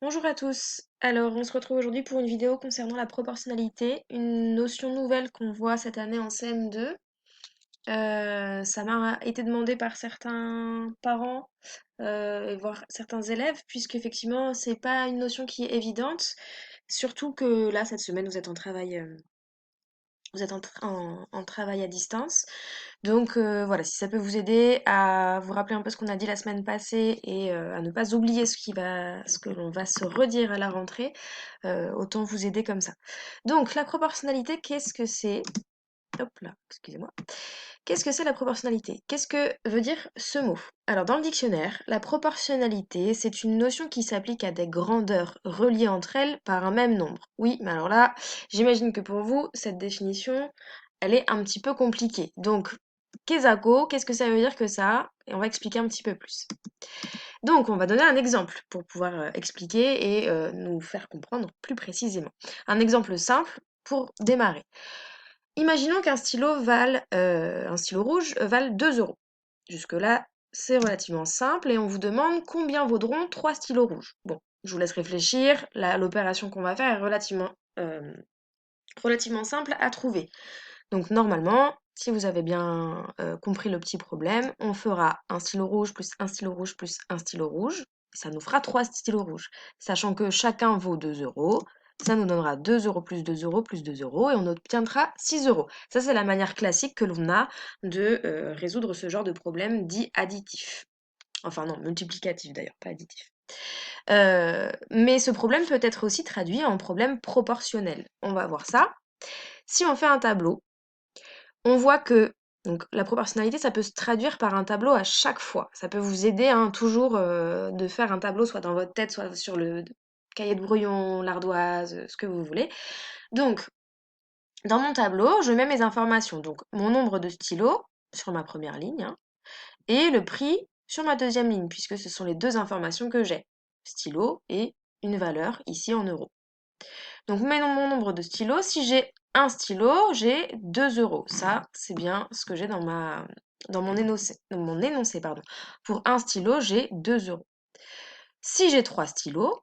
Bonjour à tous. Alors, on se retrouve aujourd'hui pour une vidéo concernant la proportionnalité, une notion nouvelle qu'on voit cette année en CM2. Ça m'a été demandé par certains parents et voire certains élèves, puisque effectivement, c'est pas une notion qui est évidente, surtout que là, cette semaine, vous êtes en travail, vous êtes en travail à distance. Donc voilà, si ça peut vous aider à vous rappeler un peu ce qu'on a dit la semaine passée et à ne pas oublier ce que l'on va se redire à la rentrée, autant vous aider comme ça. Donc la proportionnalité, qu'est-ce que c'est? Hop là, excusez-moi. Qu'est-ce que c'est la proportionnalité? Qu'est-ce que veut dire ce mot? Alors dans le dictionnaire, la proportionnalité, c'est une notion qui s'applique à des grandeurs reliées entre elles par un même nombre. Oui, mais alors là, j'imagine que pour vous, cette définition, elle est un petit peu compliquée. Donc, qu'est-ce que ça veut dire que ça? Et on va expliquer un petit peu plus. Donc, on va donner un exemple pour pouvoir expliquer et nous faire comprendre plus précisément. Un exemple simple pour démarrer. Imaginons qu'un un stylo rouge vale 2 euros. Jusque-là, c'est relativement simple et on vous demande combien vaudront 3 stylos rouges. Bon, je vous laisse réfléchir. L'opération qu'on va faire est relativement simple à trouver. Donc normalement, si vous avez bien compris le petit problème, on fera un stylo rouge plus un stylo rouge plus un stylo rouge. Ça nous fera 3 stylos rouges. Sachant que chacun vaut 2 euros, ça nous donnera 2 euros plus 2 euros plus 2 euros et on obtiendra 6 euros. Ça, c'est la manière classique que l'on a de résoudre ce genre de problème dit additif. Enfin non, multiplicatif d'ailleurs, pas additif. Mais ce problème peut être aussi traduit en problème proportionnel. On va voir ça. Si on fait un tableau, on voit que donc la proportionnalité, ça peut se traduire par un tableau à chaque fois. Ça peut vous aider hein, toujours de faire un tableau soit dans votre tête, soit sur le cahier de brouillon, l'ardoise, ce que vous voulez. Donc, dans mon tableau, je mets mes informations. Donc, mon nombre de stylos sur ma première ligne hein, et le prix sur ma deuxième ligne, puisque ce sont les deux informations que j'ai. Stylo et une valeur ici en euros. Donc, mon nombre de stylos, si j'ai un stylo, j'ai 2 euros. Ça, c'est bien ce que j'ai dans mon énoncé, pardon. Pour un stylo, j'ai 2 euros. Si j'ai 3 stylos,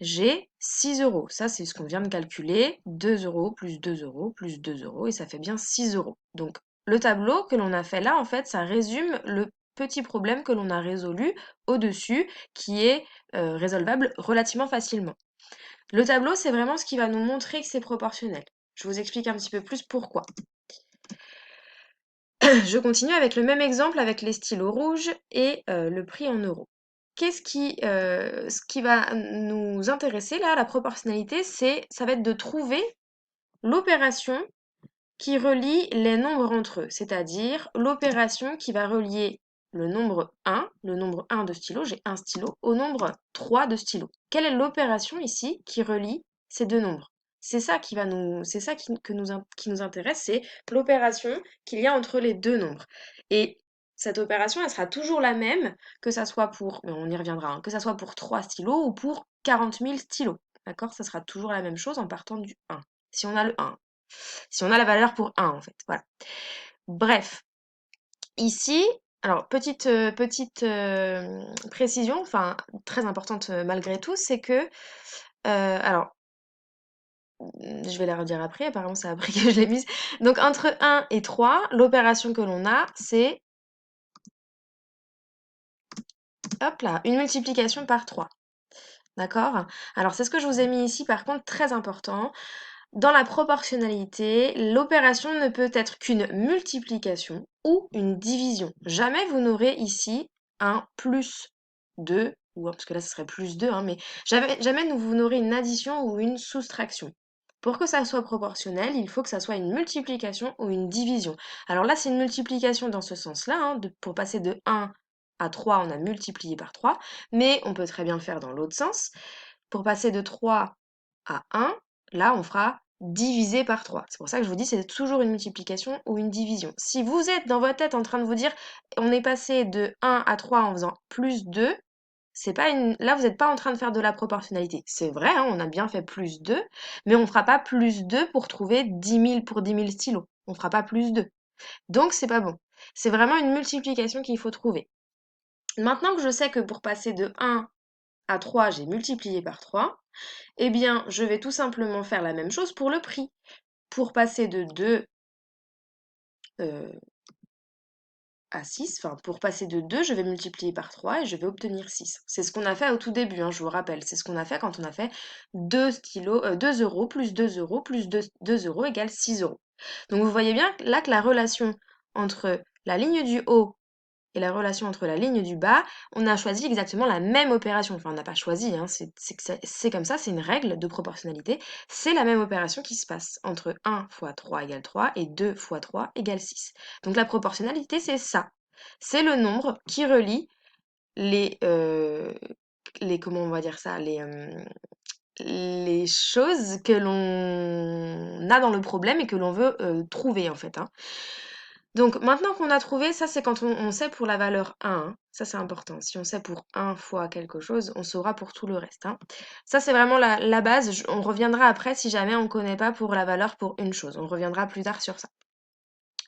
j'ai 6 euros. Ça, c'est ce qu'on vient de calculer. 2 euros plus 2 euros plus 2 euros, et ça fait bien 6 euros. Donc, le tableau que l'on a fait là, en fait, ça résume le petit problème que l'on a résolu au-dessus, qui est résolvable relativement facilement. Le tableau, c'est vraiment ce qui va nous montrer que c'est proportionnel. Je vous explique un petit peu plus pourquoi. Je continue avec le même exemple avec les stylos rouges et le prix en euros. Ce qui va nous intéresser là, la proportionnalité, ça va être de trouver l'opération qui relie les nombres entre eux, c'est-à-dire l'opération qui va relier le nombre 1 de stylo, j'ai un stylo, au nombre 3 de stylo. Quelle est l'opération ici qui relie ces deux nombres? C'est ça qui nous intéresse, c'est l'opération qu'il y a entre les deux nombres. Et cette opération, elle sera toujours la même, que ça soit pour, mais on y reviendra, hein, que ça soit pour 3 stylos ou pour 40 000 stylos. D'accord? Ça sera toujours la même chose en partant du 1. Si on a le 1. Si on a la valeur pour 1, en fait. Voilà. Bref, ici, alors petite précision, enfin très importante malgré tout, c'est que, alors je vais la redire après, apparemment ça a appris que je l'ai mise. Donc entre 1 et 3, l'opération que l'on a, c'est, hop là, une multiplication par 3. D'accord? Alors c'est ce que je vous ai mis ici, par contre, très important. Dans la proportionnalité, l'opération ne peut être qu'une multiplication ou une division. Jamais vous n'aurez ici un plus 2, ou parce que là ce serait plus 2, hein, mais jamais vous n'aurez une addition ou une soustraction. Pour que ça soit proportionnel, il faut que ça soit une multiplication ou une division. Alors là, c'est une multiplication dans ce sens-là, hein, pour passer de 1 à 3, on a multiplié par 3, mais on peut très bien le faire dans l'autre sens. Pour passer de 3 à 1, là, on fera divisé par 3. C'est pour ça que je vous dis, c'est toujours une multiplication ou une division. Si vous êtes dans votre tête en train de vous dire, on est passé de 1 à 3 en faisant plus 2, c'est pas une... là, vous n'êtes pas en train de faire de la proportionnalité. C'est vrai, hein, on a bien fait plus 2, mais on ne fera pas plus 2 pour trouver 10 000 pour 10 000 stylos. On ne fera pas plus 2. Donc, c'est pas bon. C'est vraiment une multiplication qu'il faut trouver. Maintenant que je sais que pour passer de 1 à 3, j'ai multiplié par 3. Eh bien, je vais tout simplement faire la même chose pour le prix. Pour passer de 2 à 6, enfin pour passer de 2, je vais multiplier par 3 et je vais obtenir 6. C'est ce qu'on a fait au tout début, hein, je vous rappelle. C'est ce qu'on a fait quand on a fait 2 euros plus 2 euros plus 2 euros égale 6 euros. Donc vous voyez bien là que la relation entre la ligne du haut et la relation entre la ligne du bas, on a choisi exactement la même opération. Enfin, on n'a pas choisi, hein, c'est comme ça, c'est une règle de proportionnalité. C'est la même opération qui se passe entre 1 fois 3 égale 3 et 2 fois 3 égale 6. Donc la proportionnalité, c'est ça. C'est le nombre qui relie comment on va dire ça, les choses que l'on a dans le problème et que l'on veut trouver en fait, hein. Donc maintenant qu'on a trouvé, ça c'est quand on sait pour la valeur 1, hein. Ça c'est important. Si on sait pour 1 fois quelque chose, on saura pour tout le reste, hein. Ça c'est vraiment la base. On reviendra après si jamais on ne connaît pas pour la valeur pour une chose. On reviendra plus tard sur ça.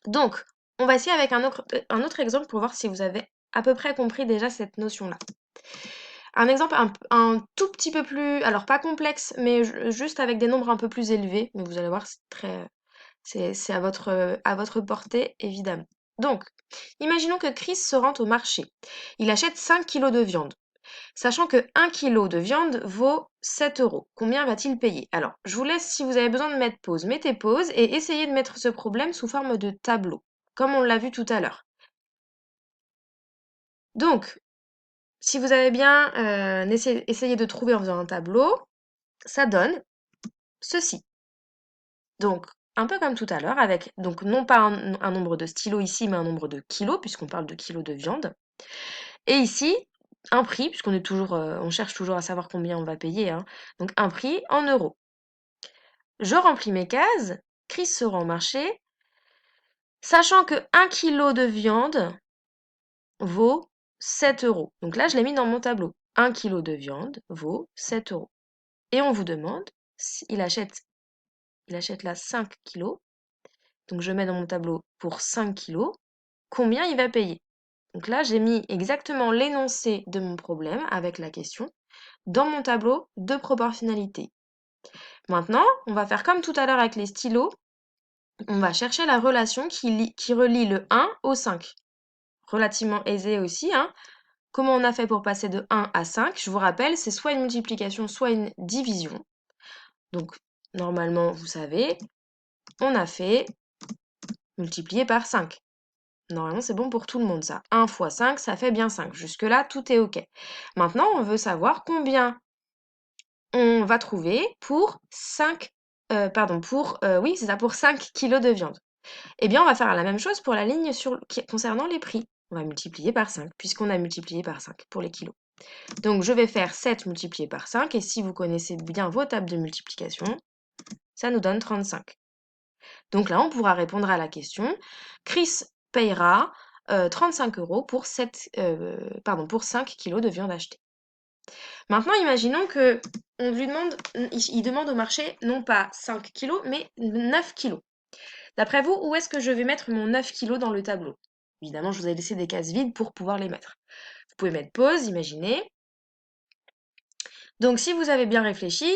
Donc, on va essayer avec un autre exemple pour voir si vous avez à peu près compris déjà cette notion-là. Un exemple un tout petit peu plus, alors pas complexe, mais juste avec des nombres un peu plus élevés. Mais vous allez voir, c'est à votre portée, évidemment. Donc, imaginons que Chris se rend au marché. Il achète 5 kilos de viande. Sachant que 1 kilo de viande vaut 7 euros. Combien va-t-il payer? Alors, je vous laisse, si vous avez besoin de mettre pause, mettez pause et essayez de mettre ce problème sous forme de tableau, comme on l'a vu tout à l'heure. Donc, si vous avez bien essayé de trouver en faisant un tableau, ça donne ceci. Donc, un peu comme tout à l'heure, avec donc non pas un nombre de stylos ici, mais un nombre de kilos, puisqu'on parle de kilos de viande. Et ici, un prix, puisqu'on est toujours, on cherche toujours à savoir combien on va payer, hein. Donc un prix en euros. Je remplis mes cases, Chris se rend au marché, sachant que 1 kilo de viande vaut 7 euros. Donc là, je l'ai mis dans mon tableau. 1 kilo de viande vaut 7 euros. Et on vous demande, il achète là 5 kilos. Donc je mets dans mon tableau pour 5 kilos, combien il va payer. Donc là, j'ai mis exactement l'énoncé de mon problème avec la question dans mon tableau de proportionnalité. Maintenant, on va faire comme tout à l'heure avec les stylos. On va chercher la relation qui relie le 1 au 5. Relativement aisé aussi, hein. Comment on a fait pour passer de 1 à 5? Je vous rappelle, c'est soit une multiplication, soit une division. Donc, normalement, vous savez, on a fait multiplier par 5. Normalement, c'est bon pour tout le monde, ça. 1 fois 5, ça fait bien 5. Jusque-là, tout est OK. Maintenant, on veut savoir combien on va trouver pour 5, oui, c'est ça, pour 5 kilos de viande. Eh bien, on va faire la même chose pour la ligne concernant les prix. On va multiplier par 5, puisqu'on a multiplié par 5 pour les kilos. Donc, je vais faire 7 multiplié par 5, et si vous connaissez bien vos tables de multiplication, ça nous donne 35. Donc là, on pourra répondre à la question. Chris payera 35 euros pour 5 kilos de viande achetée. Maintenant, imaginons que il demande au marché non pas 5 kilos, mais 9 kilos. D'après vous, où est-ce que je vais mettre mon 9 kilos dans le tableau? Évidemment, je vous ai laissé des cases vides pour pouvoir les mettre. Vous pouvez mettre pause, imaginez. Donc, si vous avez bien réfléchi,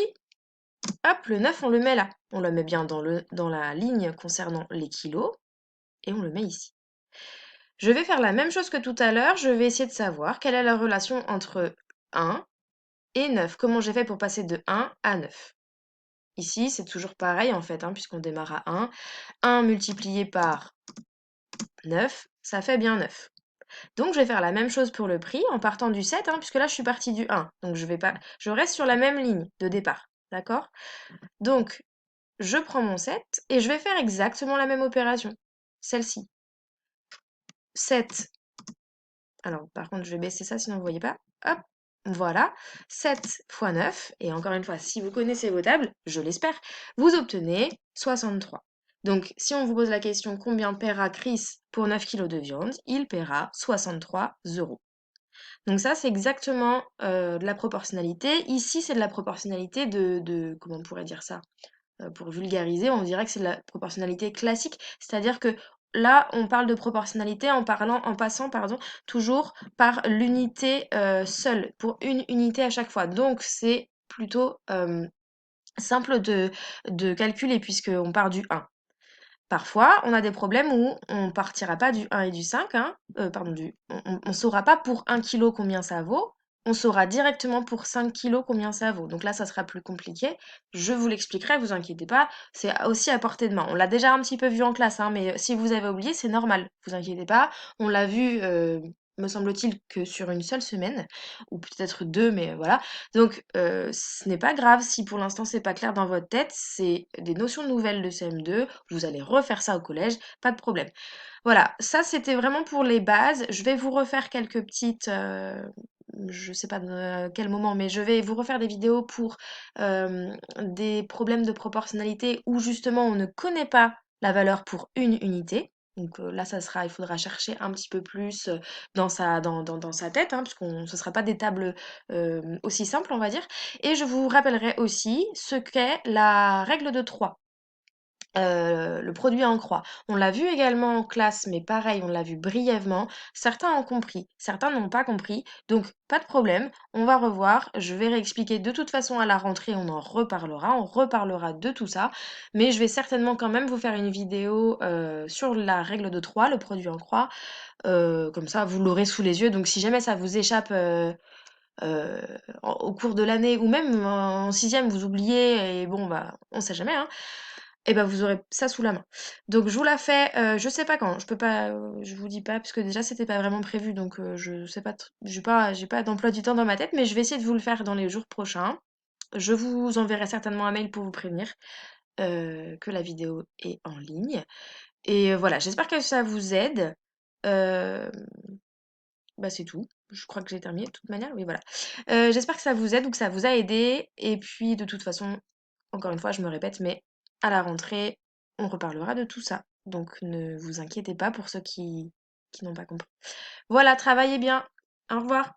hop, le 9, on le met là. On le met bien dans la ligne concernant les kilos, et on le met ici. Je vais faire la même chose que tout à l'heure, je vais essayer de savoir quelle est la relation entre 1 et 9. Comment j'ai fait pour passer de 1 à 9? Ici, c'est toujours pareil en fait, hein, puisqu'on démarre à 1. 1 multiplié par 9, ça fait bien 9. Donc je vais faire la même chose pour le prix en partant du 7, hein, puisque là je suis partie du 1. Donc je reste sur la même ligne de départ. D'accord? Donc je prends mon 7 et je vais faire exactement la même opération. Celle-ci. 7. Alors par contre je vais baisser ça sinon vous ne voyez pas. Hop, voilà. 7 fois 9. Et encore une fois, si vous connaissez vos tables, je l'espère, vous obtenez 63. Donc si on vous pose la question combien paiera Chris pour 9 kilos de viande, il paiera 63 euros. Donc ça, c'est exactement de la proportionnalité. Ici, c'est de la proportionnalité comment on pourrait dire ça? Pour vulgariser, on dirait que c'est de la proportionnalité classique, c'est-à-dire que là, on parle de proportionnalité en passant, pardon, toujours par l'unité seule, pour une unité à chaque fois. Donc, c'est plutôt simple de calculer puisqu'on part du 1. Parfois, on a des problèmes où on partira pas du 1 et du 5, hein, pardon, on saura pas pour 1 kilo combien ça vaut, on saura directement pour 5 kilos combien ça vaut. Donc là, ça sera plus compliqué. Je vous l'expliquerai, vous inquiétez pas, c'est aussi à portée de main. On l'a déjà un petit peu vu en classe, hein, mais si vous avez oublié, c'est normal, vous inquiétez pas. On l'a vu, me semble-t-il, que sur une seule semaine, ou peut-être 2, mais voilà. Donc, ce n'est pas grave si pour l'instant c'est pas clair dans votre tête, c'est des notions nouvelles de CM2, vous allez refaire ça au collège, pas de problème. Voilà, ça c'était vraiment pour les bases. Je vais vous refaire quelques petites, je sais pas quel moment, mais je vais vous refaire des vidéos pour des problèmes de proportionnalité où justement on ne connaît pas la valeur pour une unité. Donc là, il faudra chercher un petit peu plus dans sa tête, hein, puisqu'ce ne sera pas des tables aussi simples, on va dire. Et je vous rappellerai aussi ce qu'est la règle de 3. Le produit en croix. On l'a vu également en classe, mais pareil, on l'a vu brièvement. Certains ont compris, certains n'ont pas compris. Donc, pas de problème, on va revoir. Je vais réexpliquer de toute façon à la rentrée, on reparlera de tout ça. Mais je vais certainement quand même vous faire une vidéo sur la règle de 3, le produit en croix. Comme ça, vous l'aurez sous les yeux. Donc, si jamais ça vous échappe euh, au cours de l'année, ou même en sixième, vous oubliez, et bon, bah, on sait jamais, hein, et ben vous aurez ça sous la main. Donc je vous la fais, je sais pas quand, je peux pas, je vous dis pas parce que déjà c'était pas vraiment prévu donc je sais pas j'ai pas d'emploi du temps dans ma tête, mais je vais essayer de vous le faire dans les jours prochains. Je vous enverrai certainement un mail pour vous prévenir, que la vidéo est en ligne et voilà, j'espère que ça vous aide. Hem, Bah, c'est tout. Je crois que j'ai terminé de toute manière, oui voilà. J'espère que ça vous aide ou que ça vous a aidé et puis de toute façon, encore une fois, je me répète, mais à la rentrée, on reparlera de tout ça. Donc ne vous inquiétez pas pour ceux qui n'ont pas compris. Voilà, travaillez bien. Au revoir.